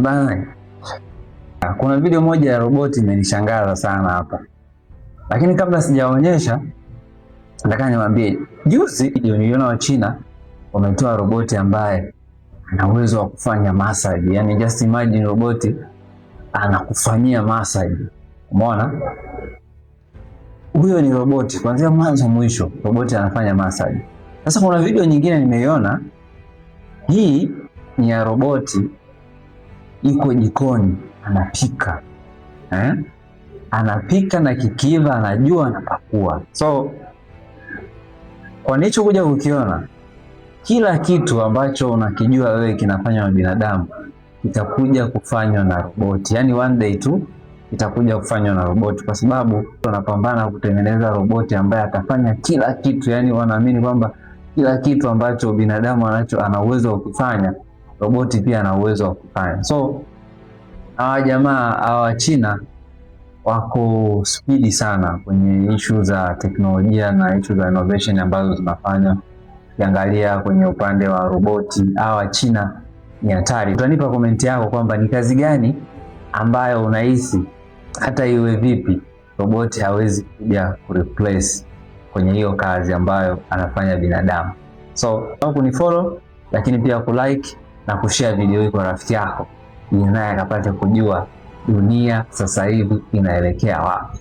Bana, kuna video moja ya roboti imenishangaza sana hapa. Lakini kabla sijaonyesha, nataka niwaambie juzi niliona wa China wametoa roboti ambaye ana uwezo wa kufanya massage. Yaani just imagine roboti anakufanyia massage. Umeona? Huyo ni roboti kuanzia mwanzo mwisho, roboti anafanya massage. Sasa kuna video nyingine nimeiona, hii ni ya roboti iko jikoni anapika. Anapika na kikiva anajua anapakua. So kwa nicho kuja kukiona, kila kitu ambacho unakijua wewe kinafanywa na binadamu itakuja kufanywa na roboti. Yaani one day tu itakuja kufanywa na roboti, kwa sababu tunapambana kutengeneza roboti ambaye atafanya kila kitu. Yaani wanaamini kwamba kila kitu ambacho binadamu ana uwezo wa kufanya, roboti pia ana uwezo wa kufanya. So hawa jamaa hawa China wako spidi sana kwenye issue za teknolojia na issue za innovation ambazo zinafanya. Ukiangalia kwenye upande wa roboti, hawa China ni hatari. Utanipa komenti yako kwamba ni kazi gani ambayo unahisi hata iwe vipi roboti hawezi kuja kureplace kwenye hiyo kazi ambayo anafanya binadamu. So kunifollow, lakini pia kulike na kushare video hii kwa rafiki yako ili naye akapate kujua dunia sasa hivi inaelekea wapi.